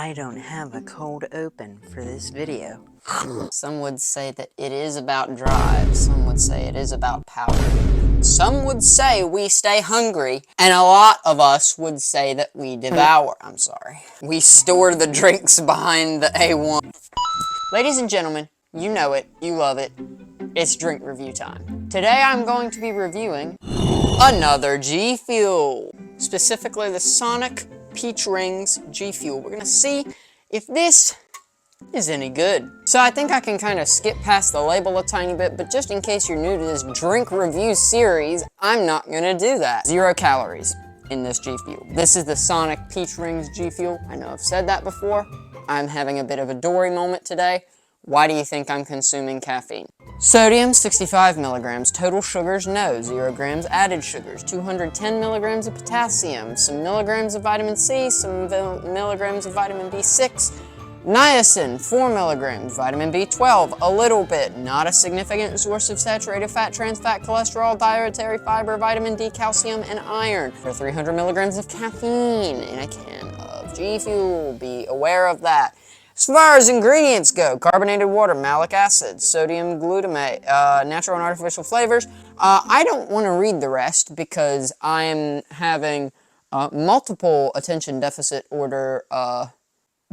I don't have a cold open for this video. Some would say that it is about drive. Some would say it is about power. Some would say we stay hungry. And a lot of us would say that we devour. I'm sorry. We store the drinks behind the A1. Ladies and gentlemen, you know it. You love it. It's drink review time. Today I'm going to be reviewing another G-fuel. Specifically the Sonic Peach Rings G-fuel. We're gonna see if this is any good. So I think I can kind of skip past the label a tiny bit, but just in case you're new to this drink review series, I'm not gonna do that. 0 calories in this G-fuel. This is the Sonic Peach Rings G-fuel. I know I've said that before. I'm having a bit of a Dory moment today. Why do you think I'm consuming caffeine? Sodium, 65 milligrams. Total sugars, no. 0 grams added sugars. 210 milligrams of potassium. Some milligrams of vitamin C. Some milligrams of vitamin B6. Niacin, 4 milligrams. Vitamin B12, a little bit. Not a significant source of saturated fat, trans fat, cholesterol, dietary fiber, vitamin D, calcium, and iron. For 300 milligrams of caffeine in a can of G-fuel. Be aware of that. As far as ingredients go, carbonated water, malic acid, sodium glutamate, natural and artificial flavors. I don't want to read the rest because I'm having multiple attention deficit order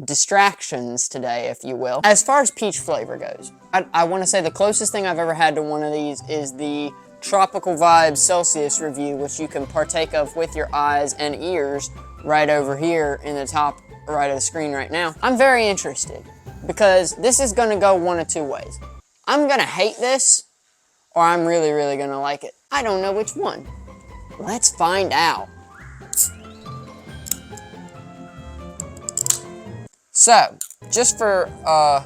distractions today, if you will. As far as peach flavor goes, I want to say the closest thing I've ever had to one of these is the Tropical Vibes Celsius review, which you can partake of with your eyes and ears right over here in the top right of the screen right now. I'm very interested because this is going to go one of two ways. I'm going to hate this or I'm really, really going to like it. I don't know which one. Let's find out. So, just for a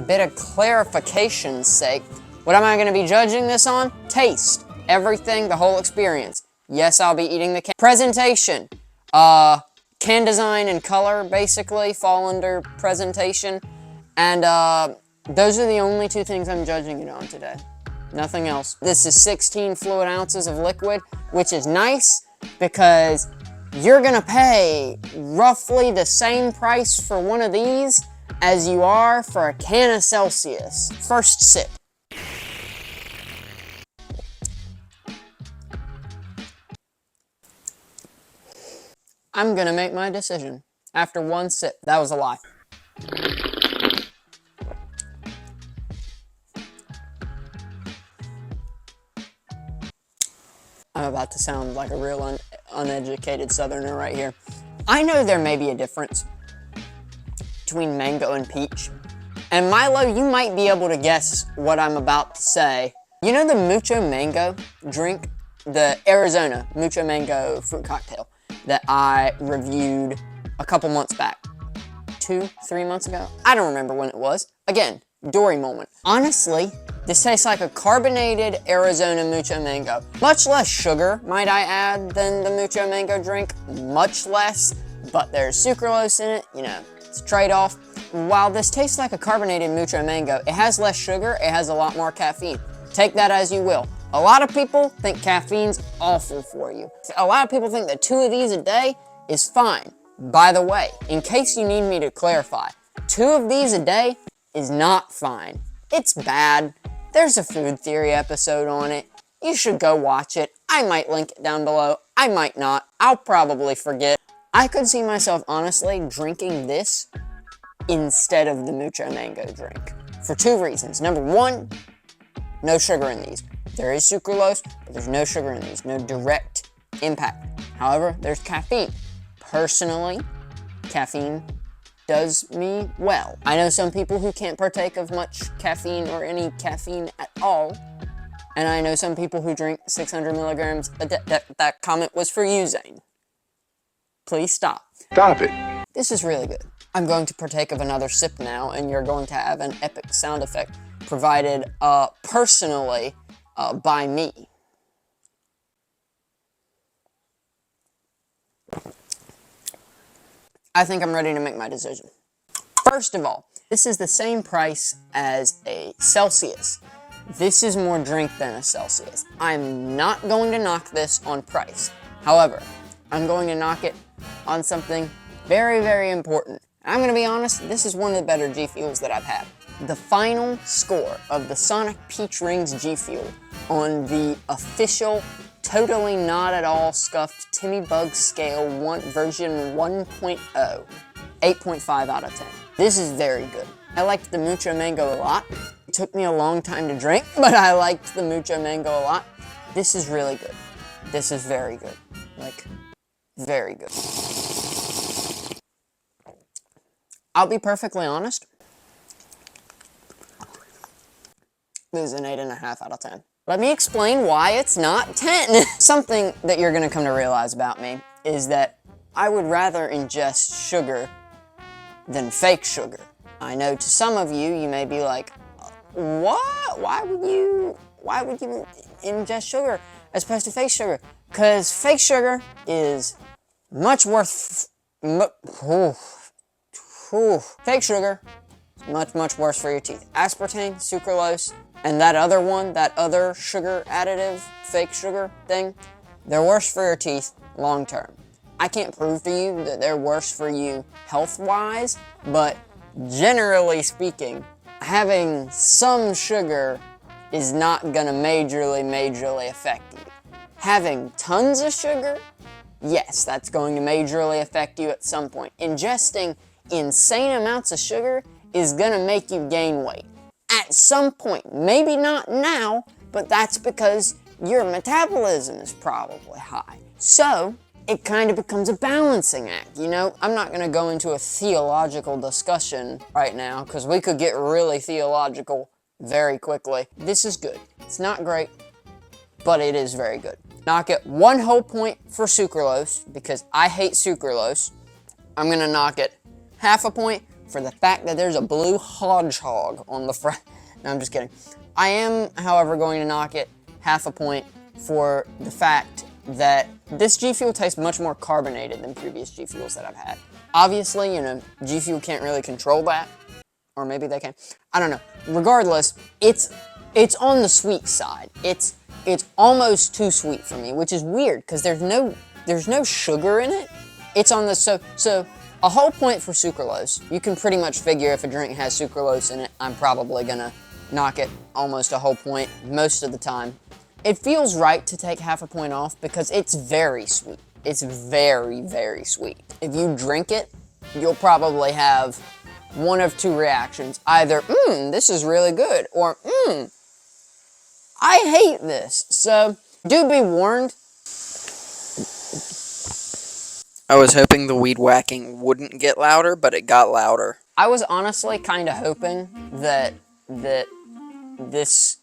bit of clarification's sake, what am I going to be judging this on? Taste. Everything, the whole experience. Yes, I'll be eating the can. Presentation. Can design and color basically fall under presentation, and those are the only two things I'm judging it on today. Nothing else. This is 16 fluid ounces of liquid, which is nice because you're gonna pay roughly the same price for one of these as you are for a can of Celsius. First sip. I'm gonna make my decision after one sip. That was a lie. I'm about to sound like a real uneducated southerner right here. I know there may be a difference between mango and peach. And Milo, you might be able to guess what I'm about to say. You know the Mucho Mango drink? The Arizona Mucho Mango fruit cocktail that I reviewed a couple months back. 2-3 months ago? I don't remember when it was. Again, Dory moment. Honestly, this tastes like a carbonated Arizona Mucho Mango. Much less sugar, might I add, than the Mucho Mango drink. Much less, but there's sucralose in it, you know, it's a trade-off. While this tastes like a carbonated Mucho Mango, it has less sugar, it has a lot more caffeine. Take that as you will. A lot of people think caffeine's awful for you. A lot of people think that 2 of these a day is fine. By the way, in case you need me to clarify, 2 of these a day is not fine. It's bad. There's a food theory episode on it. You should go watch it. I might link it down below. I might not. I'll probably forget. I could see myself honestly drinking this instead of the Mucho Mango drink. For 2 reasons. Number 1, no sugar in these. There is sucralose, but there's no sugar in these, no direct impact. However, there's caffeine. Personally, caffeine does me well. I know some people who can't partake of much caffeine or any caffeine at all, and I know some people who drink 600 milligrams a day. That comment was for you, Zane. Please stop. Stop it. This is really good. I'm going to partake of another sip now, and you're going to have an epic sound effect provided personally by me. I think I'm ready to make my decision. First of all, this is the same price as a Celsius. This is more drink than a Celsius. I'm not going to knock this on price. However, I'm going to knock it on something very, very important. I'm gonna be honest, this is one of the better G-fuels that I've had. The final score of the Sonic Peach Rings G-fuel on the official, totally not at all scuffed Timmybug scale version 1.0, 8.5 out of 10. This is very good. I liked the Mucho Mango a lot. It took me a long time to drink, but I liked the Mucho Mango a lot. This is really good. This is very good. Like, very good. I'll be perfectly honest. This is an 8.5 out of 10. Let me explain why it's not 10. Something that you're gonna come to realize about me is that I would rather ingest sugar than fake sugar. I know to some of you, you may be like, what? Why would you ingest sugar as opposed to fake sugar? Because fake sugar is much worse. Fake sugar is much worse for your teeth. Aspartame, sucralose, and that other one, that other sugar additive, fake sugar thing, they're worse for your teeth long term. I can't prove to you that they're worse for you health-wise, but generally speaking, having some sugar is not gonna majorly affect you. Having tons of sugar, yes, that's going to majorly affect you at some point. Ingesting insane amounts of sugar is gonna make you gain weight. At some point, maybe not now, but that's because your metabolism is probably high. So, it kind of becomes a balancing act, you know? I'm not gonna go into a theological discussion right now, because we could get really theological very quickly. This is good. It's not great, but it is very good. Knock it 1 whole point for sucralose, because I hate sucralose. I'm gonna knock it half a point for the fact that there's a blue hodgehog on the front. No, I'm just kidding. I am, however, going to knock it half a point for the fact that this G-fuel tastes much more carbonated than previous G-fuels that I've had. Obviously, you know, G-fuel can't really control that, or maybe they can. I don't know. Regardless, it's on the sweet side. It's almost too sweet for me, which is weird because there's no sugar in it. It's on the so a whole point for sucralose. You can pretty much figure if a drink has sucralose in it, I'm probably gonna knock it almost a whole point most of the time. It feels right to take half a point off because it's very sweet. It's very, very sweet. If you drink it, you'll probably have one of two reactions. Either, this is really good, or, I hate this. So, do be warned. I was hoping the weed whacking wouldn't get louder, but it got louder. I was honestly kind of hoping that this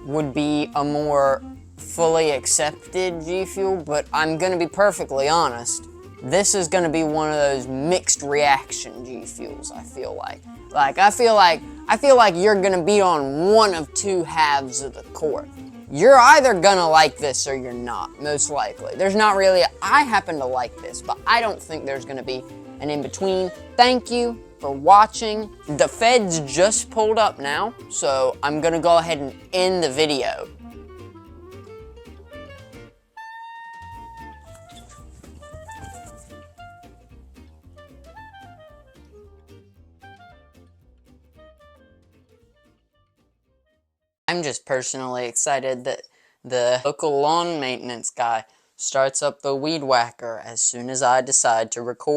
would be a more fully accepted G-fuel, but I'm gonna be perfectly honest. This is gonna be one of those mixed reaction G-fuels, I feel like. I feel like you're gonna be on one of two halves of the court. You're either gonna like this or you're not, most likely. There's not really I happen to like this, but I don't think there's gonna be an in-between. Thank you for watching. The feds just pulled up now, so I'm gonna go ahead and end the video. I'm just personally excited that the local lawn maintenance guy starts up the weed whacker as soon as I decide to record.